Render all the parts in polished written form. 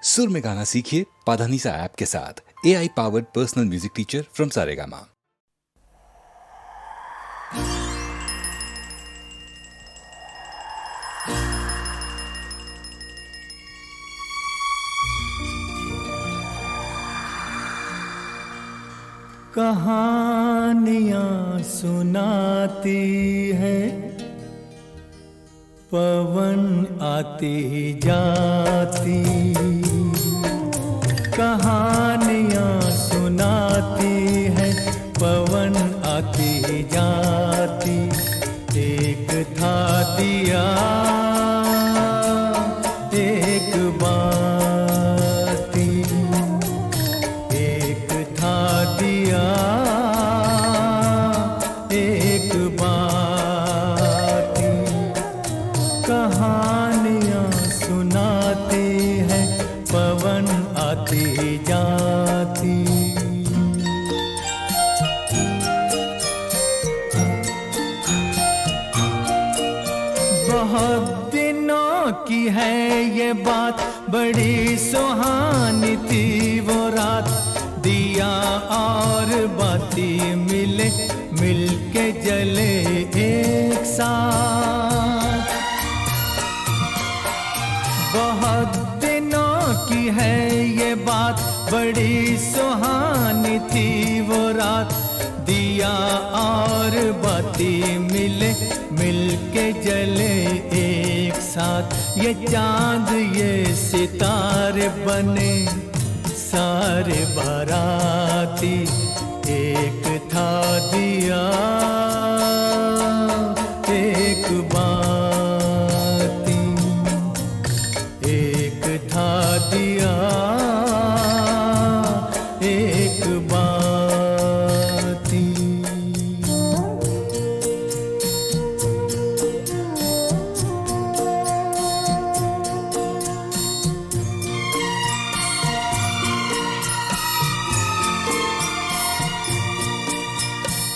सुर में गाना सीखिए पाधानीसा ऐप के साथ। AI powered personal music teacher from Saregama. कहानियाँ सुनाती है, पवन आती जाती। कहानियाँ सुनाती है, पवन आती जाती। एक था दिया एक बाती, एक था दिया एक बाती। कहानियाँ सुनाती है, पवन आती जाती। बहुत दिनों की है ये बात, बड़ी सुहानी थी वो रात। दिया और बाती मिले, मिलके जले एक साथ। बहुत दिनों की है ये बात, बड़ी सुहानी थी वो रात। दिया और बाती मिले, मिलके जले एक साथ। ये चांद ये सितारे बने सारे बाराती। एक था दिया एक बाती, एक था दिया एक बाती।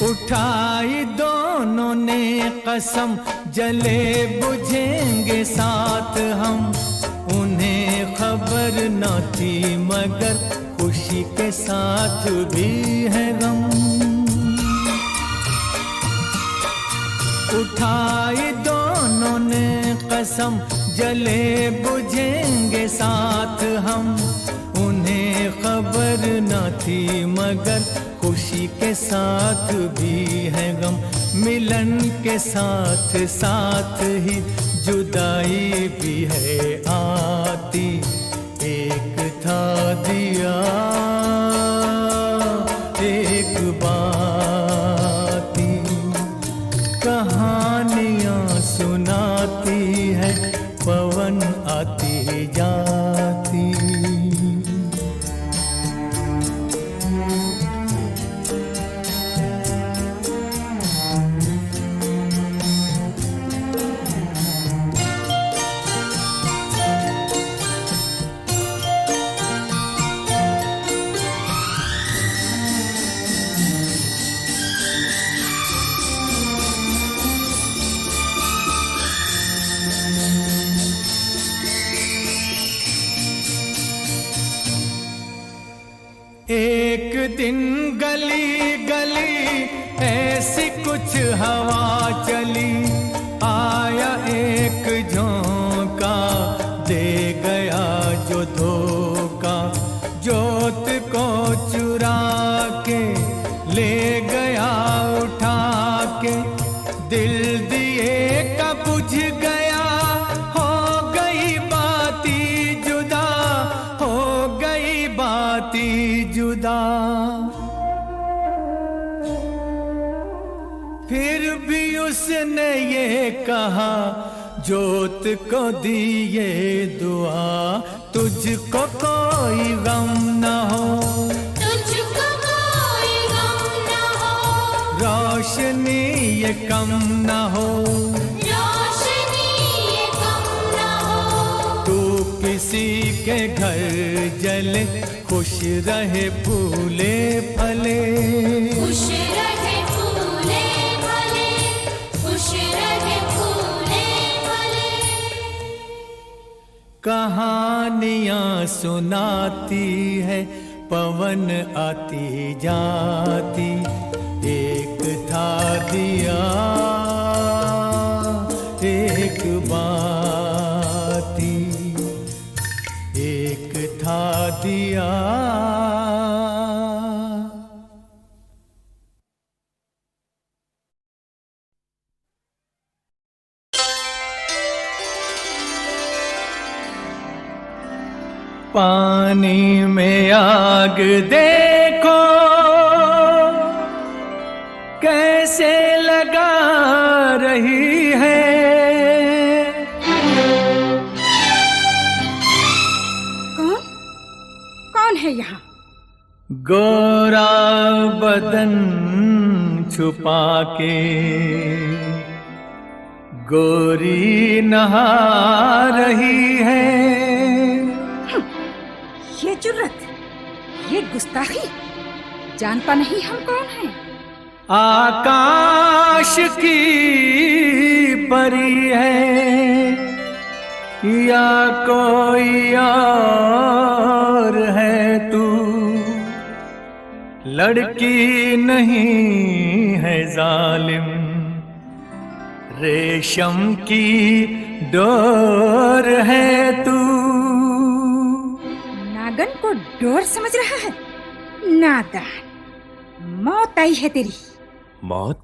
उठाई दोनों ने कसम, जले बुझेंगे साथ हम। उन्हें खबर न थी मगर खुशी के साथ भी है गम। उठाई दोनों ने कसम, जले बुझेंगे साथ हम। उन्हें खबर न थी मगर खुशी के साथ भी है गम। मिलन के साथ साथ ही जुदाई भी है आती। एक था दिया एक बाती। कहानियाँ सुनाती है, पवन आती जाती। एक दिन गली गली ऐसी कुछ हवा चली। आया एक झोंका, दे गया जो धोखा। जोत को चुरा के ले गया उठा के। दिल दिए का बुझ गया, हो गई बाती जुदा, हो गई बाती जुदा। फिर भी उसने ये कहा, जोत को दिए दुआ। तुझको कोई गम न हो, तुझको कोई गम न हो। रोशनी ये कम न हो, रोशनी ये कम न हो। तू किसी के घर जले, खुश रहे फूले फले। खुश रहे फूले फले, खुश रहे फूले फले। कहानियां सुनाती है पवन आती जाती। एक था दिया एक बाती, एक था दिया। पानी में आग देखो कैसे लगा रही है। कौन है यहाँ? गोरा बदन छुपा के गोरी नहा रही है। ये जुर्रत, ये गुस्ताखी, जानता नहीं हम कौन हैं? आकाश की परी है या कोई और है तू। लड़की नहीं है जालिम, रेशम की डोर है तू। नागन को डोर समझ रहा है? नादान, मौत आई है तेरी। मौत?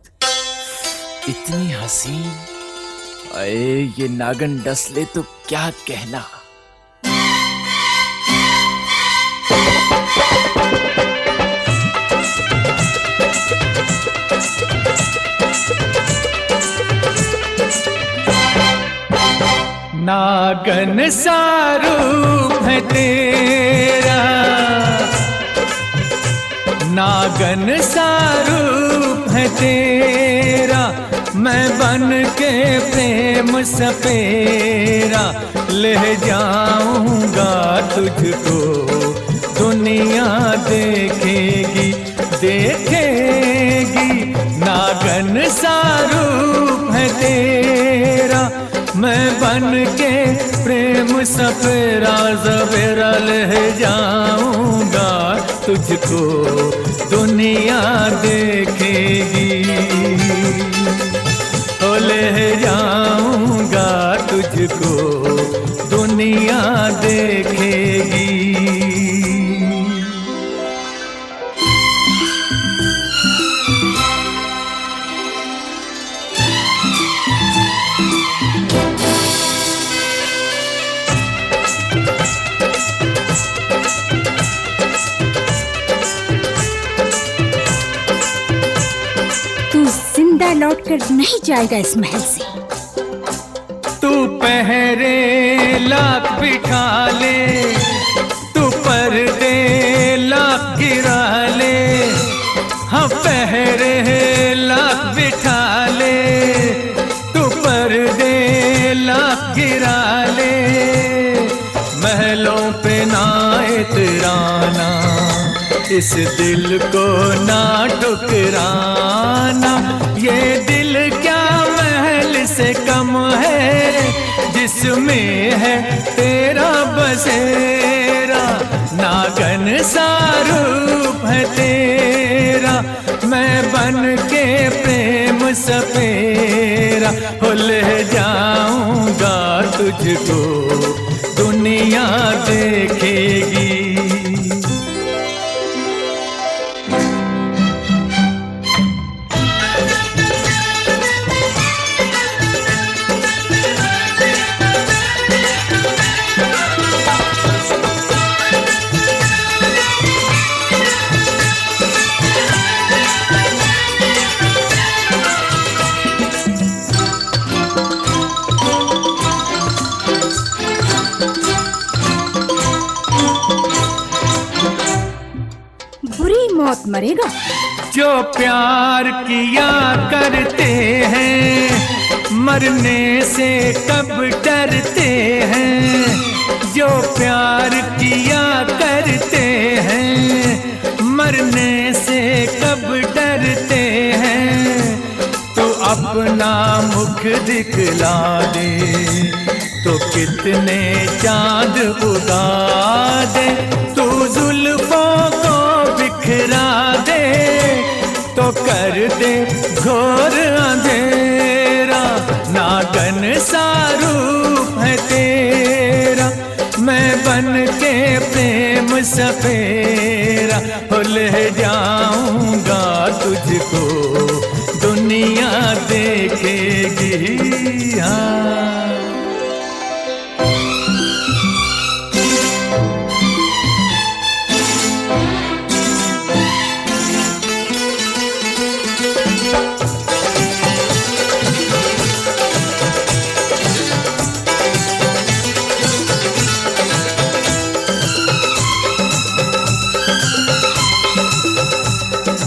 इतनी हसीन? अरे ये नागन डस ले तो क्या कहना। नागन सा रूप है तेरा, नागन सा रूप है तेरा। मैं बन के प्रेम सपेरा ले जाऊंगा तुझको। दुनिया देखेगी देखेगी, नागन सा रूप है तेरा। मैं बन के प्रेम सपेरा ज़वेरा ले जाऊंगा तुझको। दुनिया देखेगी, ओ ले जाऊंगा तुझको। दुनिया देखेगी। लौट कर नहीं जाएगा इस महल से। तू पहरे लाख बिठा ले, तू पर्दे लाख गिरा ले। हाँ पहरे लाख बिठा ले, तू पर्दे लाख गिरा ले। महलों पे ना इतराना, इस दिल को ना ठुकराना। ये दिल क्या महल से कम है, जिसमें है तेरा बसेरा। नागन सा रूप है तेरा, मैं बन के प्रेम सपेरा। हो ले जाऊंगा तुझको, दुनिया देखेगी। मौत मरेगा। जो प्यार किया करते हैं, मरने से कब डरते हैं। जो प्यार किया करते हैं, मरने से कब डरते हैं। तो अपना मुख दिखला दे, तो कितने चांद उगा दे, तू जुल्फों को बिखरा दे तो कर दे घोर अंधेरा। नागन सा रूप है तेरा, मैं बन के प्रेम सफेरा हो ले जाऊंगा तुझको, दुनिया देखेगी। हाँ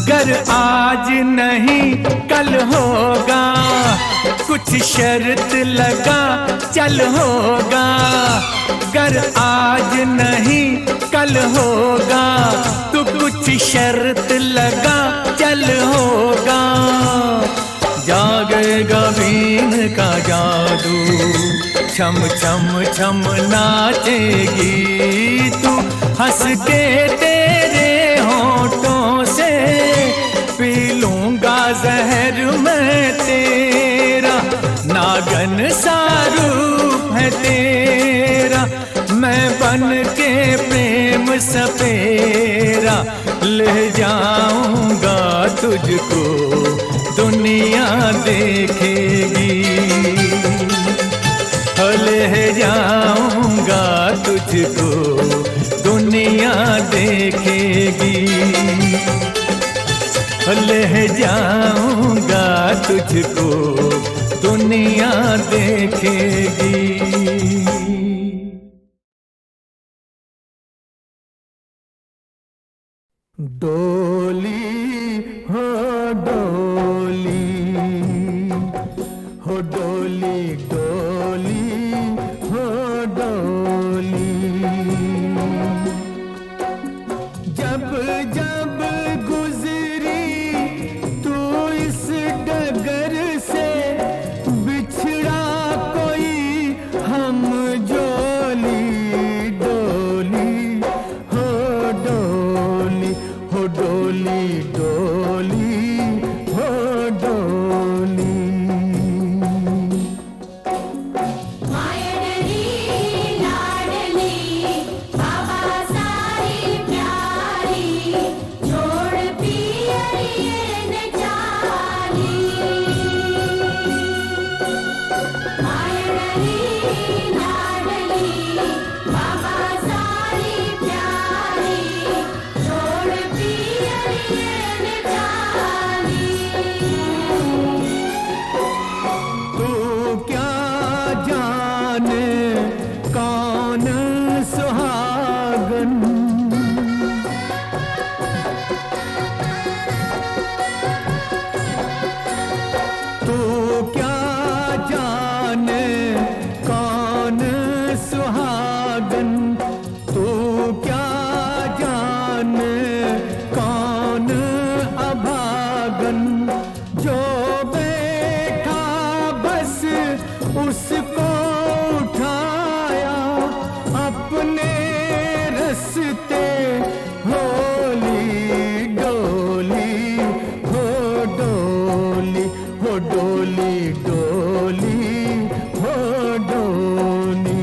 गर आज नहीं कल होगा, कुछ शर्त लगा चल होगा। गर आज नहीं कल होगा, तो कुछ शर्त लगा चल होगा। जागेगा बीन का जादू, छम छम छम नाचेगी तू, हंस के तेरे होठों से पी लूंगा जहर मैं तेरा। नागन सा रूप है तेरा, मैं बन के प्रेम सफेरा ले जाऊंगा तुझको, दुनिया देखेगी। ले जाऊंगा तुझको, दुनिया देखेगी। ले जाऊंगा तुझको, दुनिया देखेगी। डोली हो डोली, हो डोली डोली हो डोली। जब जब गुजरी तू इस डगर से, बिछड़ा कोई हम जोली। डोली हो डोली, हो डोली डोली हो डोली। मायडली लाडली बाबा सारी प्यारी, जोड़ पियरिए न जाली। मायडली लाडली बाबा सारी प्यारी, जोड़ पियरिए न जाली। तू क्या जाने कौन सुहागन, तू क्या जाने कौन सुहागन, तू क्या जाने कौन अभागन। जो बैठा बस उसको उठाया, अपने रस्ते होली। डोली हो डोली, हो डोली डोली हो डोली।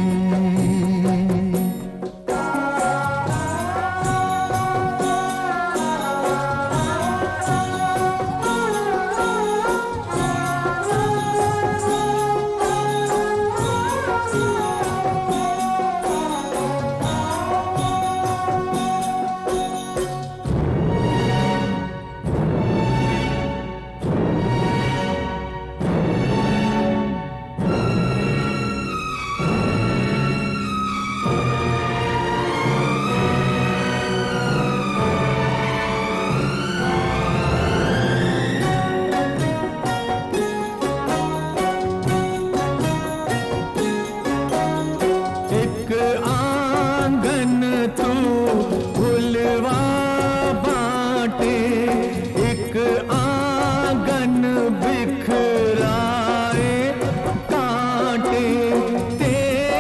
एक आंगन तू फुलवा बाटे, एक आंगन बिखराए कांटे। तेरे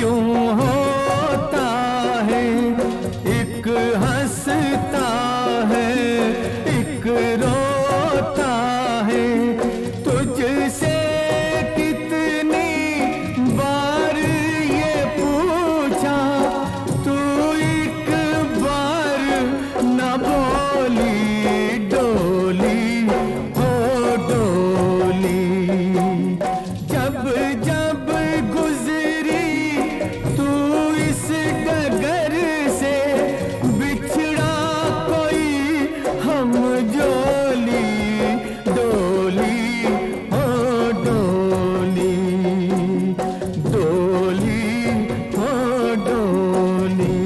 क्यों होता है, एक हंसता है एक रोता है। तुझसे कितनी बार ये पूछा, तू एक बार न बोली। डोली हो डोली, जब जब गुजरी तू इस डगर से, बिछड़ा कोई हम जोली। डोली हो डोली, डोली हो डोली।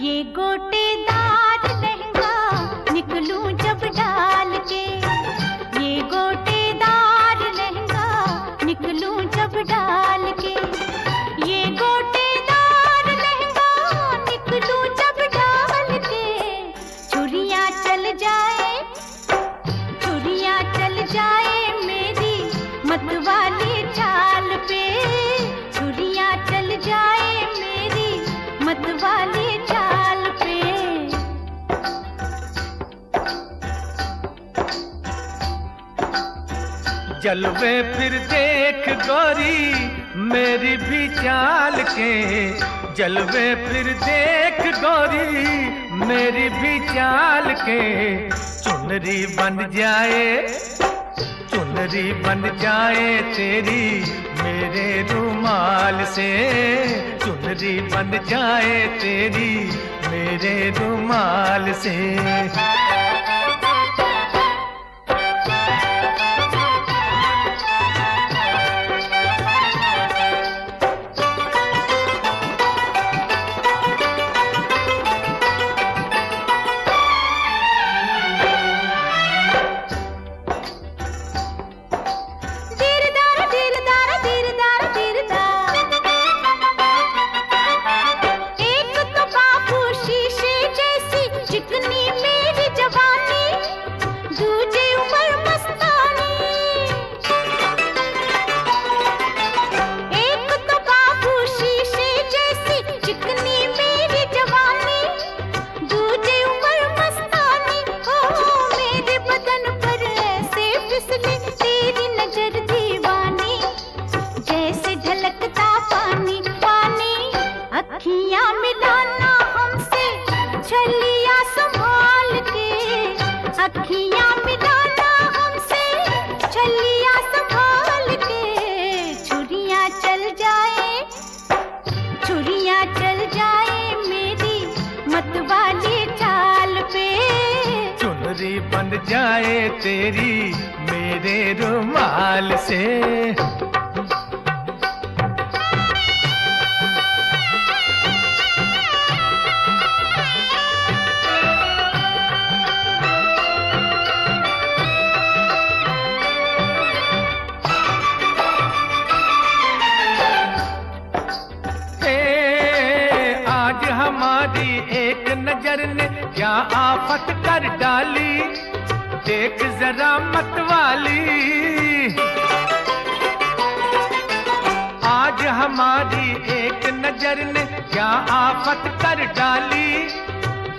ये गोटेदार लहंगा निकलूं जब डाल के, ये गोटेदार लहंगा निकलूं जब डाल के, ये गोटेदार लहंगा निकलूं जब डाल के। छुरियां चल जाए, छुरियां चल जाए मेरी मतवाली चाल पे, छुरियां चल जाए मेरी मतवाली चाल पे। जलवे फिर देख गोरी मेरी भी चाल के, जलवे फिर देख गोरी मेरी भी चाल के। चुनरी बन जाए, चुनरी बन जाए तेरी मेरे रुमाल से, चुनरी बन जाए तेरी मेरे रुमाल से। एक तो बाबू शीशे जैसी चिकनी मेरी जवानी, दूजे उम्र मस्तानी। एक तो बाबू शीशे जैसी चिकनी मेरी जवानी, दूजे उम्र मस्तानी। ओ मेरे बदन पर ऐसे फिसले तेरी नजर दीवानी, जैसे ढलकता पानी पानी। अखियां मिलाना हमसे छलिया संभाल के, अखियां मिलाना हमसे छलिया संभाल के। छुरियां चल जाए, छुरियां चल जाए मेरी मतवाली चाल पे। चुनरी बन जाए तेरी मेरे रुमाल से। हमारी एक नजर ने क्या आफत कर डाली, देख जरा मतवाली, आज हमारी एक नजर ने क्या आफत कर डाली।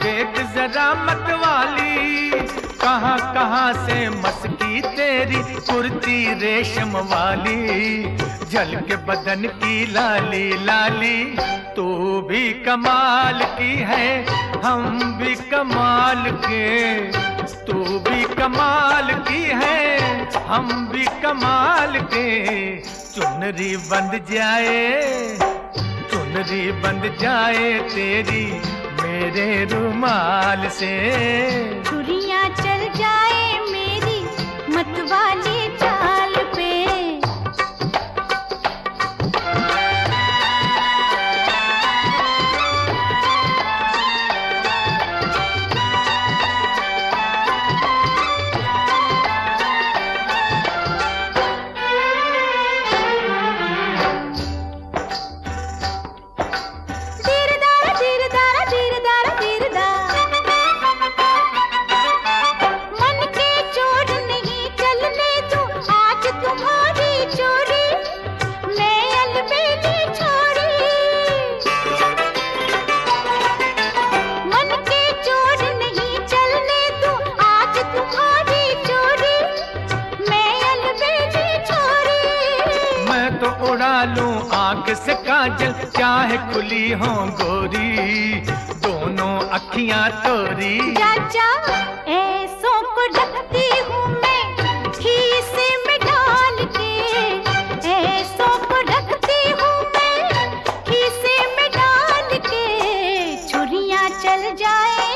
देख जरा मतवाली, कहाँ कहाँ से मस्की तेरी कुर्ती रेशम वाली, जल के बदन की लाली लाली। तू भी कमाल की है, हम भी कमाल के, तू भी कमाल की है, हम भी कमाल के। चुनरी बंध जाए, चुनरी बंध जाए तेरी मेरे रुमाल से, छुरियां चल जाए मेरी मतवाली चाल पे। आंख से काजल चाहे खुली हो गोरी, दोनों अखियां तोरी। चाचा ऐसों को रखती हूँ मैं खीसे में डाल के, ऐसों को रखती हूँ मैं खीसे में डाल के। छुरियां चल जाए,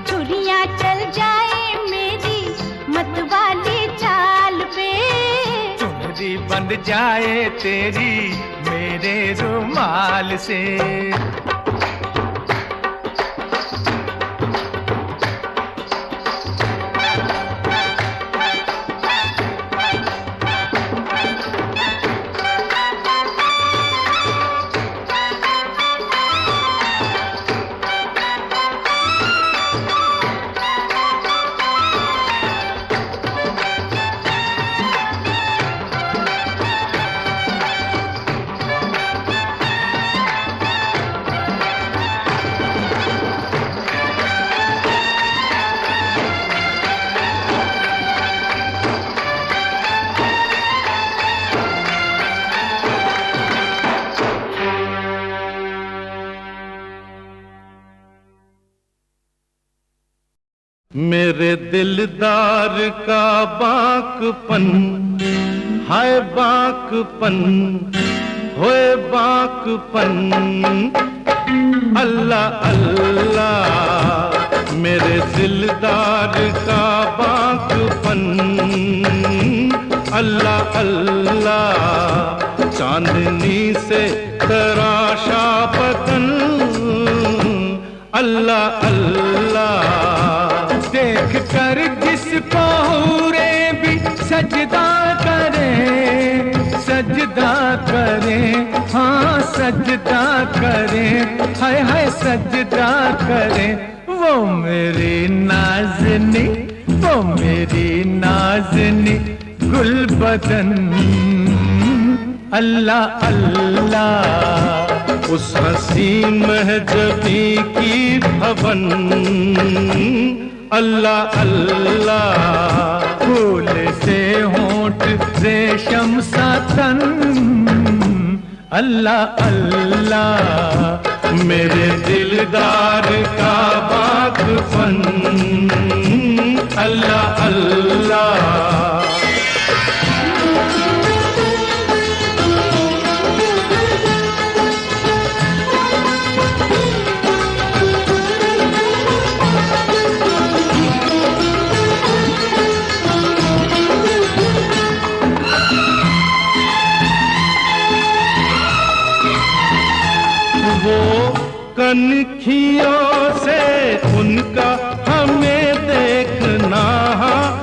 छुरियां चल जाए मेरी मतवाली चाल पे। चुनरी बंध जाए तेरी मेरे रुमाल से। मेरे दिलदार का बाकपन, हाय बाकपन, होए बाकपन। अल्लाह अल्लाह मेरे दिलदार का बाकपन, अल्लाह अल्लाह। चांदनी से तराशा बदन, अल्लाह अल्लाह। देख कर जिसको हूरे भी सजदा करें, सजदा करें, हाँ सजदा करें, हाय हाय सजदा करें। वो मेरी नाज़नी, वो मेरी नाज़नी गुलबदन, अल्लाह अल्लाह। उस हसी महजबी की भवन, अल्लाह अल्लाह। फूल से होंठ रेशम सा तन, अल्लाह अल्लाह। मेरे दिलदार का बाकपन, अल्लाह अल्लाह। कनखियों से उनका हमें देखना,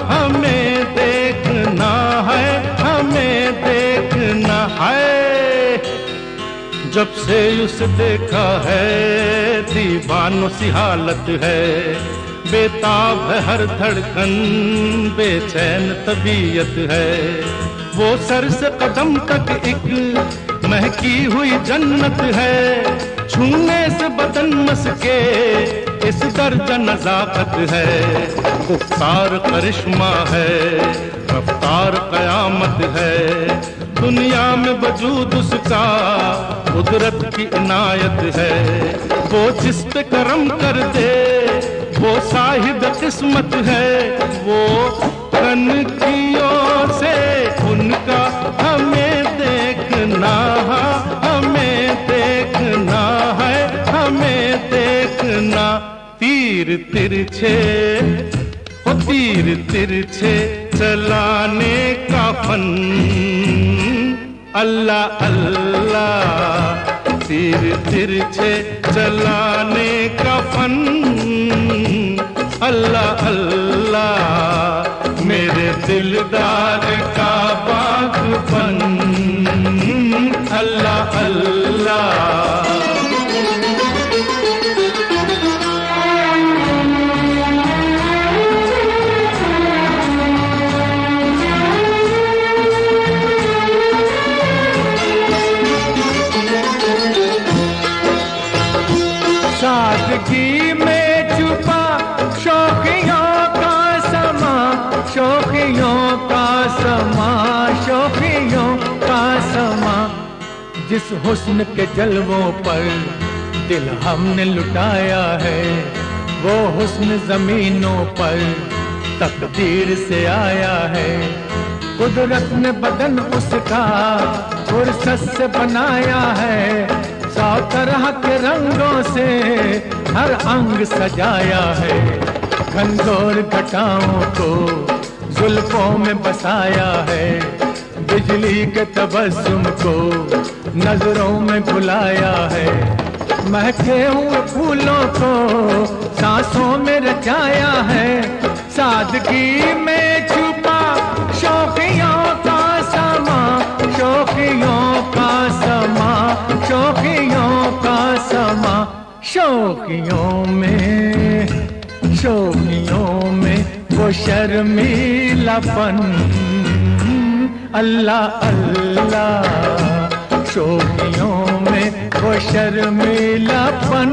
हमें देखना है, हमें देखना है। जब से उसे देखा है दीवानों सी हालत है, बेताब है हर धड़कन, बेचैन तबीयत है। वो सर से कदम तक एक महकी हुई जन्नत है। छूने से बदन मस्के इस दर्द नजाकत है। गुफ्तार करिश्मा है, रफ्तार कयामत है। दुनिया में वजूद उसका कुदरत की इनायत है। वो जिस पे करम कर दे वो साहिब किस्मत है। वो कनखियों से उनका हमें देखना, हमें देखना है, हमें देखना। तीर तिरछे ओ तीर तिरछे चलाने का फन, अल्लाह अल्लाह। तीर तिरछे चलाने का फन, अल्लाह अल्लाह। मेरे दिलदार का बागबान, अल्लाह अल्लाह। सादगी में छुपा शौकियों का समा, शौकियों का समा, शौकियों का समा। जिस हुस्न के जलवों पर दिल हमने लुटाया है, वो हुस्न जमीनों पर तकदीर से आया है। कुदरत ने बदन उसका फुर्सत से बनाया है। 100 तरह के रंगों से हर अंग सजाया है। घनघोर घटाओं को जुल्फों में बसाया है। बिजली के तबस्सुम को नजरों में भुलाया है। महके हुए फूलों को सांसों में रचाया है। सादगी में छुपा शौकियों का समा, शौकियों का समा, शौकियों का समा। शौकियों में वो शर्मीलापन, अल्लाह अल्लाह। शौकियों में वो शर्मीलापन,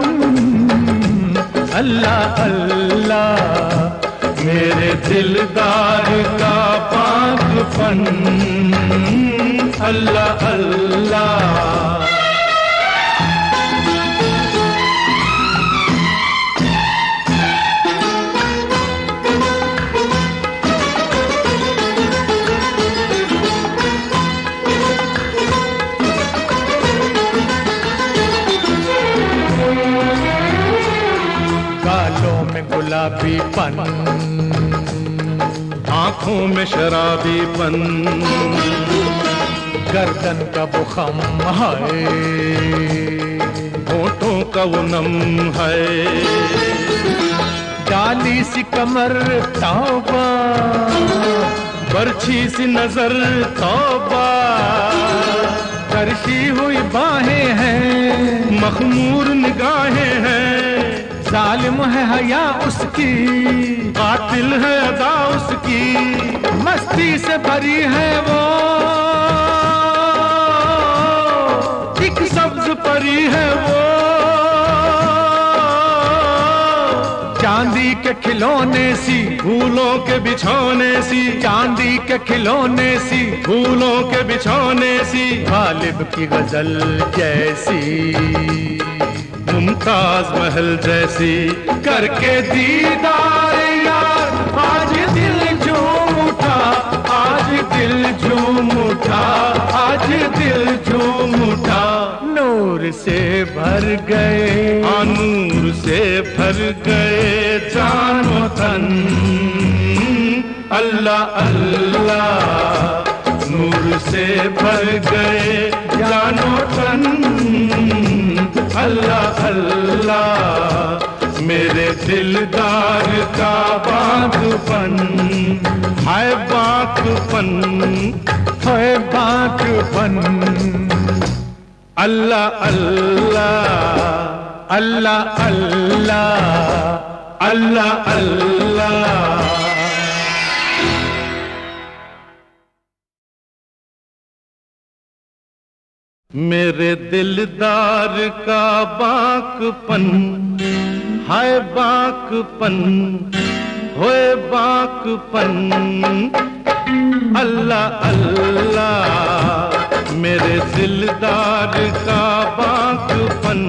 अल्लाह अल्लाह। मेरे दिलदार का पागपन, अल्लाह अल्लाह। गालों में गुलाबीपन, आँखों में शराबीपन, गर्दन का वो खम है, होठों का वो नम है। डाली सी कमर तौबा, बरछी सी नजर तौबा। तरशी हुई बाहें हैं, मखमूर निगाहें हैं। जालिम है हया उसकी, कातिल है अदा उसकी। मस्ती से भरी है वो, एक सब्ज परी है वो। चांदी के खिलौने सी, फूलों के बिछौने सी, चांदी के खिलौने सी, फूलों के बिछौने सी। गालिब की गजल जैसी, मुमताज महल जैसी। करके दीदार यार आज दिल झूम उठा, आज दिल झूम उठा, आज दिल झूम उठा। नूर से भर गए, नूर से भर गए जानो तन, अल्लाह अल्लाह। नूर से भर गए जानो तन, अल्लाह अल्लाह। मेरे दिलदार का बागपन है बागपन, है बागपन। अल्लाह अल्लाह। अल्लाह अल्लाह, अल्लाह अल्लाह। मेरे दिलदार का बाकपन, हाय बाकपन, होए बाकपन, अल्लाह अल्लाह। मेरे दिलदार का बाकपन,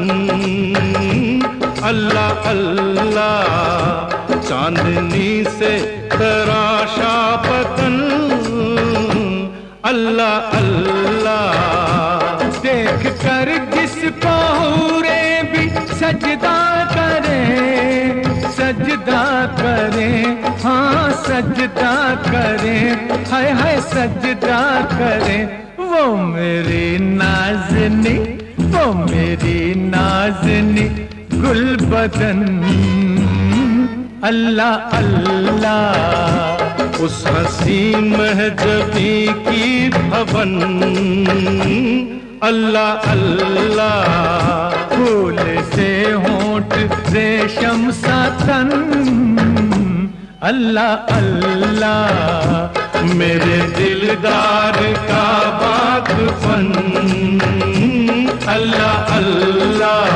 अल्लाह अल्लाह। चांदनी से तराशा बदन, अल्लाह अल्लाह। देख कर जिसको हुरे भी सजदा करें, सजदा करें, हाँ सजदा करें, हाय हाय सजदा करें। वो मेरी नाज़नी, वो मेरी नाज़नी गुलबदन, अल्लाह अल्लाह। उस हसी महजबी की भवन, अल्लाह अल्लाह। फूल से होंठ रेशम सा तन, अल्लाह अल्लाह। मेरे दिलदार का बागपन, अल्लाह अल्लाह।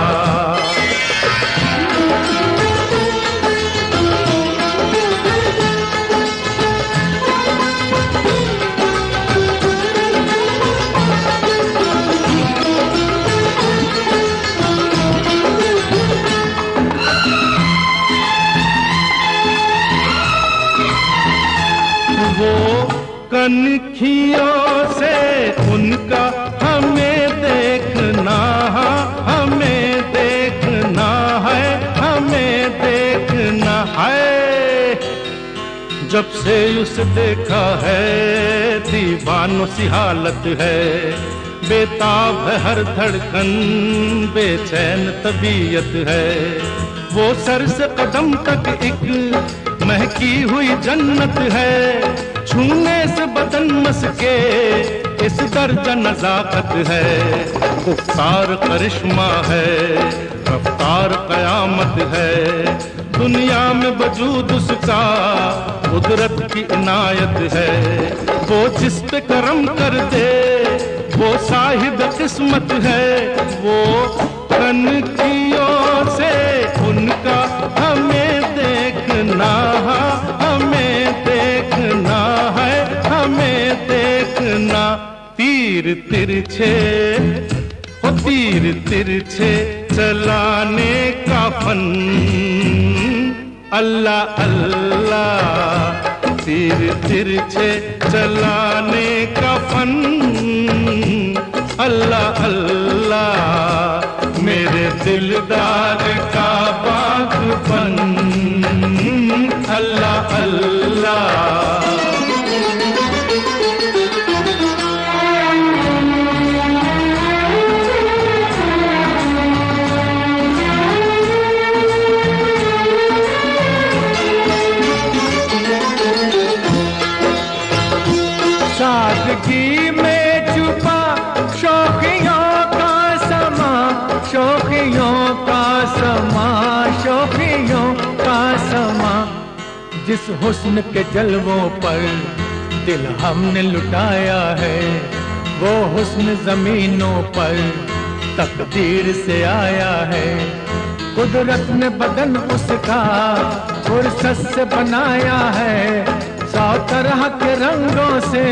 वो कनखियों से उनका हमें देखना, हमें देखना है, हमें देखना है। जब से उसे देखा है दीवानों सी हालत है। बेताब है हर धड़कन, बेचैन तबीयत है। वो सर से कदम तक एक महकी हुई जन्नत है। छूने से बदन मस्के इस दर्जा नजाकत है। गुफ्तार करिश्मा है, रफ्तार कयामत है। दुनिया में वजूद उसका कुदरत की इनायत है। वो जिस पे करम कर दे वो साहिब किस्मत है। वो कनखियों से उनका हमें देखना, हमें देखना है, हमें देखना। तीर तिरछे, ओ तीर तिरछे चलाने का फन, अल्लाह अल्लाह। तीर तिरछे चलाने का फन, अल्लाह अल्लाह। मेरे दिलदार का बागपन, अल्लाह अल्लाह। सादगी में छुपा शौकियों का समा, शौकियों का समा, शौकियों का समा। जिस हुस्न के जलवों पर दिल हमने लुटाया है, वो हुस्न जमीनों पर तकदीर से आया है। कुदरत ने बदन उसका फुर्सत से बनाया है। 100 तरह के रंगों से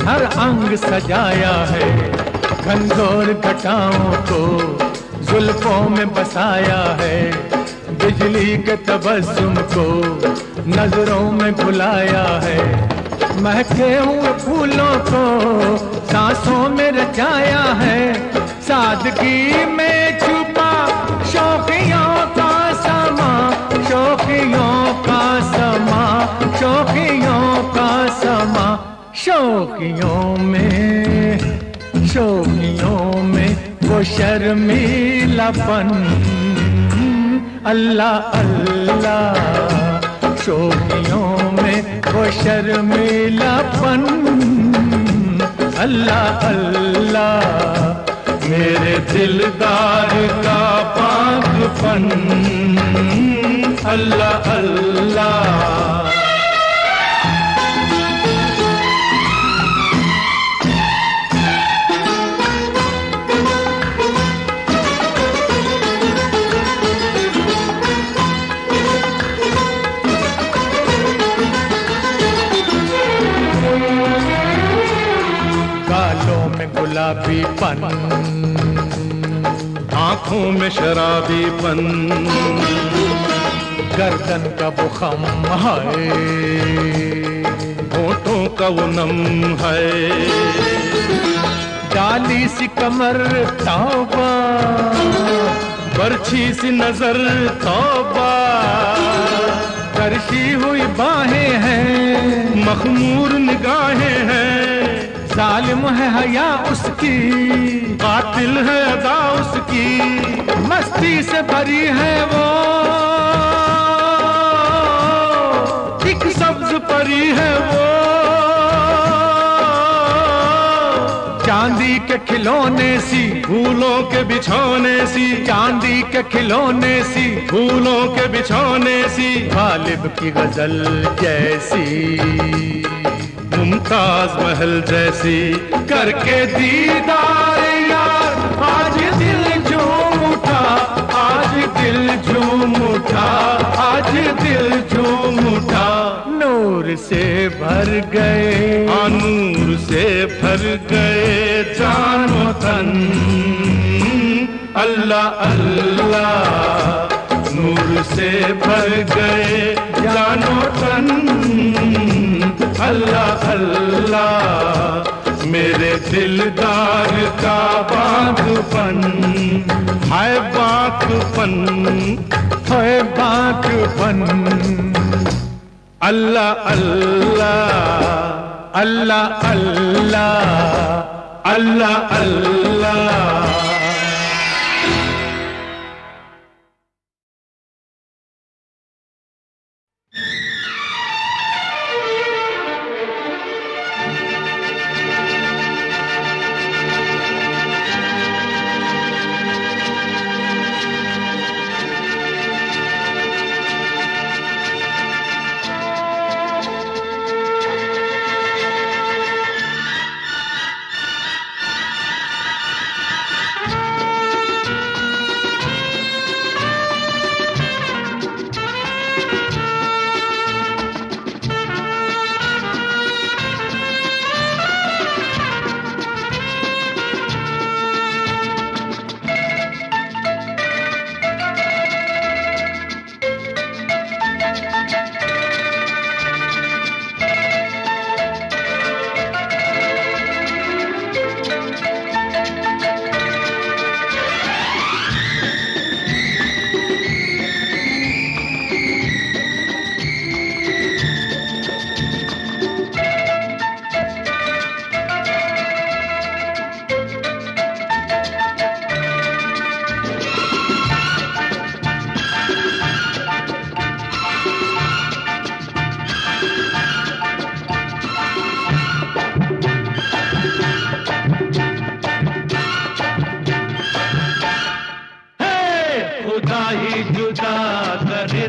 हर अंग सजाया है। घनघोर घटाओं को जुल्फों में बसाया है। बिजली के तबस्सुम को नजरों में बुलाया है। महके हुए फूलों को सांसों में रचाया है। सादगी में छुपा शौकियों का समा, शौकियों का समा, शौकियों का समा। शौकियों में, शौकियों में वो शर्मीलापन, अल्लाह अल्लाह। शौकियों में वो शर्मीलापन, अल्लाह अल्लाह। मेरे दिलदार का पागपन, अल्लाह अल्लाह। गालों में गुलाबीपन, आंखों में शराबीपन, गर्दन का वो खम है, होठों का वो नम है, डाली सी कमर तौबा, बरछी सी नजर तौबा, तरशी हुई बाहें हैं, मखमूर निगाहें हैं, जालिम है हया उसकी, कातिल है अदा उसकी, मस्ती से भरी है वो, एक सब्ज परी है वो, चांदी के खिलौने सी, फूलों के बिछौने सी, चांदी के खिलौने सी, फूलों के बिछौने सी, गालिब की गजल जैसी, मुमताज महल जैसी, करके दीदार यार आज दिल झूम उठा, आज दिल झूम उठा, आज दिल झूम उठा, नूर से भर गए, नूर से भर गए जानो तन, अल्लाह अल्लाह, नूर से भर गए जानो तन, अल्लाह अल्लाह, मेरे दिलदार का बागपन है बागपन, है बागपन, अल्लाह अल्लाह, अल्लाह अल्लाह, अल्लाह अल्लाह।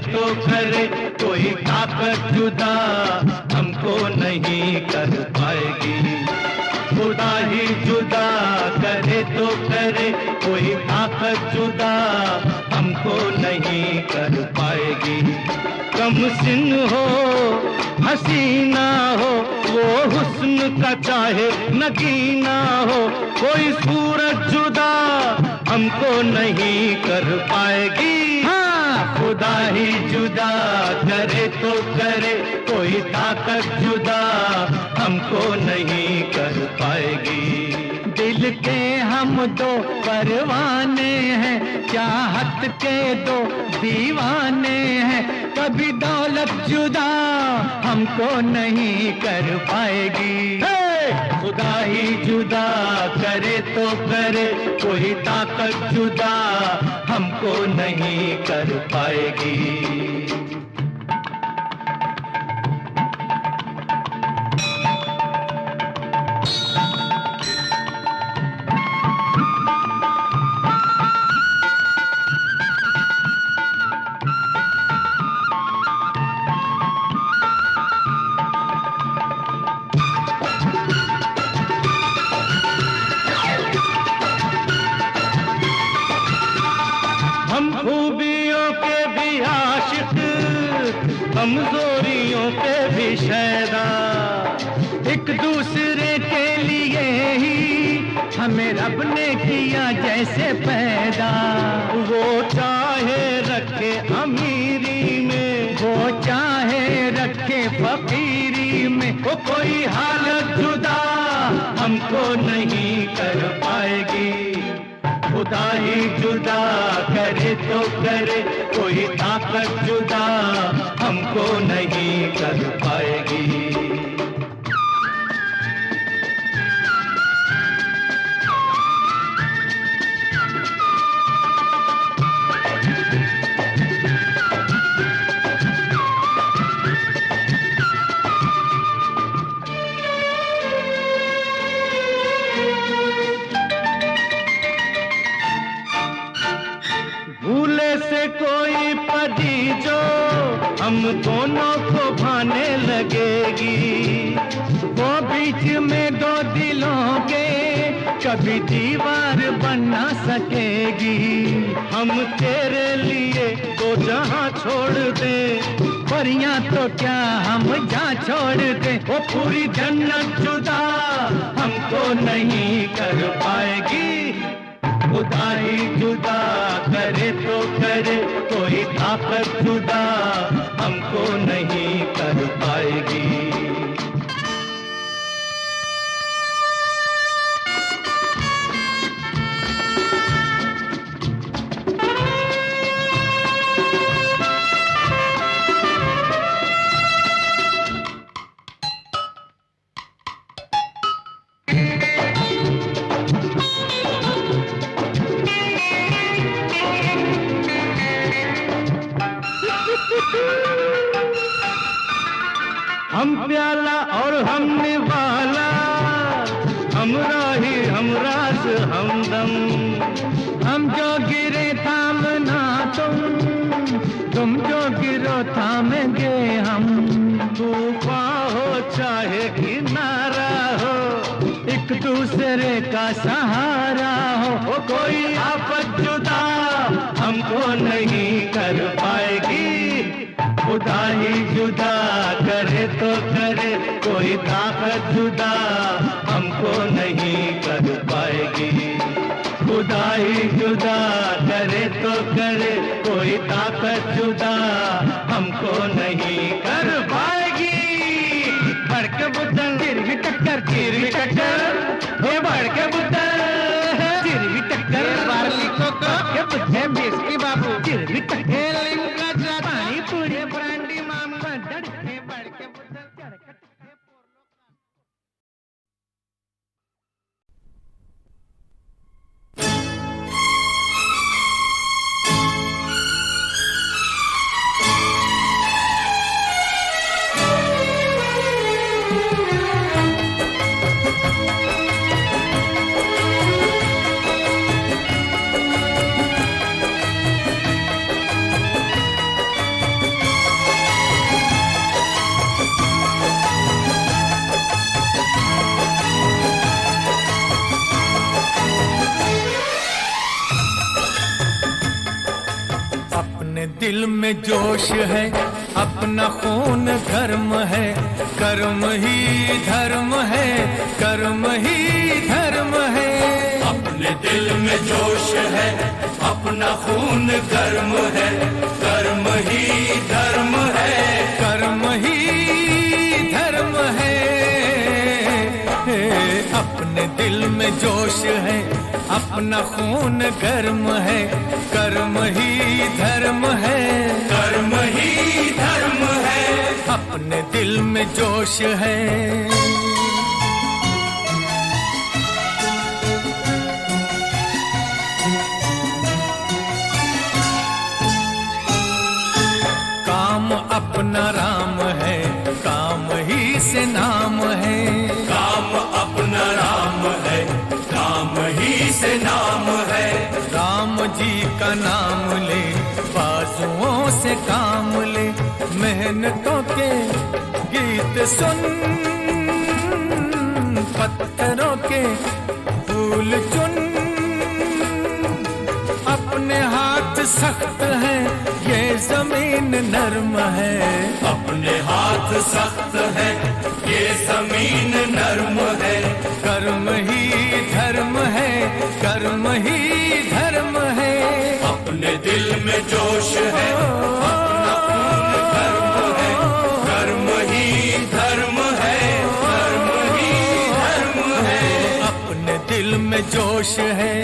तो करे कोई ताकत जुदा हमको नहीं कर पाएगी। खुदा ही जुदा करे तो करे कोई ताकत जुदा हमको नहीं कर पाएगी। कम सिन हो हसीना हो वो हुस्न का चाहे नगीना हो, कोई सूरत जुदा हमको नहीं कर पाएगी। हाँ, खुदा ही जुदा करे तो करे कोई ताकत जुदा हमको नहीं कर पाएगी। दिल के हम दो परवाने हैं, चाहत के दो दीवाने हैं, कभी दौलत जुदा हमको नहीं कर पाएगी। खुदा ही जुदा करे तो करे कोई ताकत जुदा हमको नहीं कर पाएगी। कमजोरियों पे भी शैदा। एक दूसरे के लिए ही हमें रब ने किया जैसे पैदा। वो चाहे रखे अमीरी में, वो चाहे रखे फकीरी में, वो कोई हालत जुदा हमको नहीं कर पाएगी। खुदा ही जुदा करे तो करे, कोई ताकत जुदा हमको नहीं कर पाएगी। भूले से कोई पदी जो हम दोनों को भाने लगेगी, वो बीच में दो दिलों के कभी दीवार बन ना सकेगी। हम तेरे लिए तो जहां छोड़ दे, परियां तो क्या हम जा छोड़ दे। वो पूरी जन्नत जुदा हमको नहीं कर पाएगी। खुदा ही जुदा करे तो करे, कोई ताकत जुदा हमको नहीं कर पाएगी। हम प्याला और हम निवाला, हमरा ही हमराज हमदम। हम जो गिरे थामना तुम जो गिरो थामेंगे हम। तूफान हो चाहे किनारा हो, एक दूसरे का सहारा हो। वो कोई आफत जुदा हमको नहीं कर पाएगी। खुदा ही जुदा करे तो करे, कोई ताकत जुदा हमको नहीं कर पाएगी। खुदा ही जुदा करे तो करे, कोई ताकत जुदा हमको नहीं कर पाएगी। बड़के बुद्धन गिरवी टक्कर, गिरवी टक्कर, हे बड़के बुद्धन गिरवी टक्कर। बारली को के बुद्धे बेसकी बाबू गिरवी टक्कर। लिंगा पानी पूरी ब्रांडी माम डड़के बड़के बुद्धन चढ़के। दिल में जोश है, अपना खून गर्म है, कर्म ही धर्म है, कर्म ही धर्म है। अपने दिल में जोश है, अपना खून गर्म है, कर्म ही धर्म है, कर्म ही धर्म है। अपने दिल में जोश है, अपना खून गर्म है, कर्म ही धर्म है, कर्म ही धर्म है। अपने दिल में जोश है। काम अपना राम है, काम ही से नाम है। काम अपना राम है, काम ही से नाम है। राम जी का नाम ले, बाजुओं से काम ले, मेहनतों के गीत सुन, पत्थरों के फूल चुन। अपने हाथ सख्त है, ये जमीन नर्म है। अपने हाथ सख्त है, ये जमीन नर्म है। कर्म ही धर्म है, कर्म ही धर्म है। अपने दिल में जोश है, अपना खून गर्म है। कर्म ही धर्म है, कर्म ही धर्म है। अपने दिल में जोश है।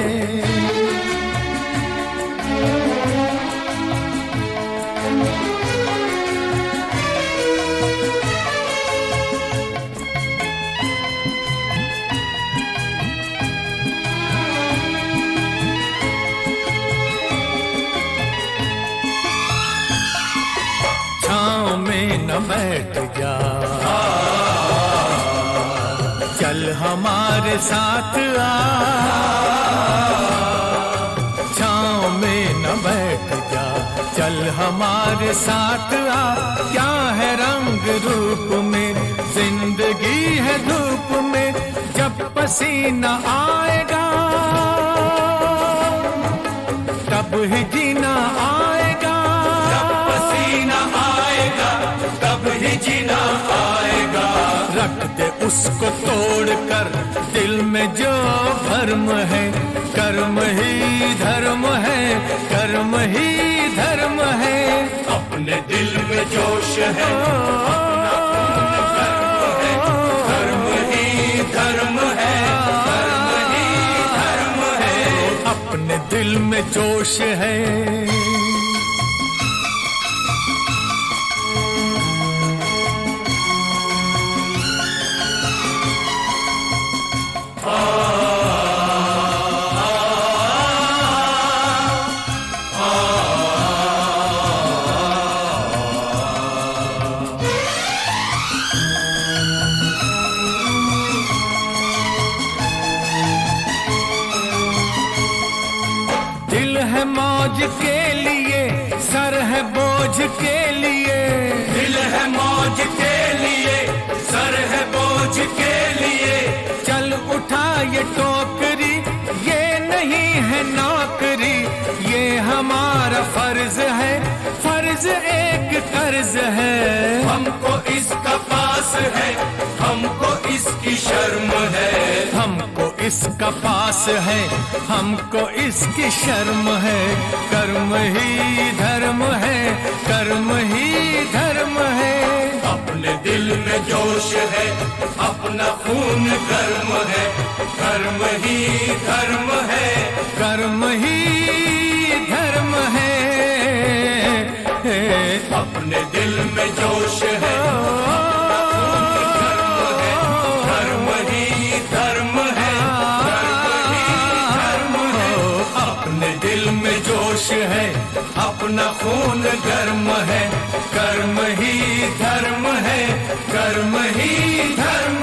छाँव में न बैठ जा, चल हमारे साथ आ। छाँव में न बैठ जा, चल हमारे साथ आ। क्या है रंग रूप में, जिंदगी है धूप में। जब पसीना आएगा तब ही जीना आएगा। जब पसीना आएगा तब ही जीना आएगा। रख दे उसको तोड़ कर दिल में जो भर्म है। कर्म ही धर्म है, कर्म ही धर्म है। अपने दिल में जोश है, अपना खून गर्म है। कर्म ही धर्म है, कर्म ही धर्म है। अपने दिल में जोश है। दिल है मौज के लिए, सर है बोझ के लिए। दिल है मौज के लिए, सर है बोझ के लिए। चल उठा ये टोकरी, ये नहीं है नौकरी। ये हमारा फर्ज है, फर्ज एक कर्ज है। हमको इसका पास है, हमको इसकी शर्म है। हमको इसका पास है, हमको इसकी शर्म है। कर्म ही धर्म है, कर्म ही धर्म है। अपने दिल में जोश है, अपना खून गर्म है। कर्म ही धर्म है, कर्म ही धर्म है। अपने दिल में जोश है, अपना खून गर्म है। कर्म ही धर्म है, कर्म ही धर्म है। अपने दिल में जोश है, अपना खून गर्म है। कर्म ही धर्म है, कर्म ही धर्म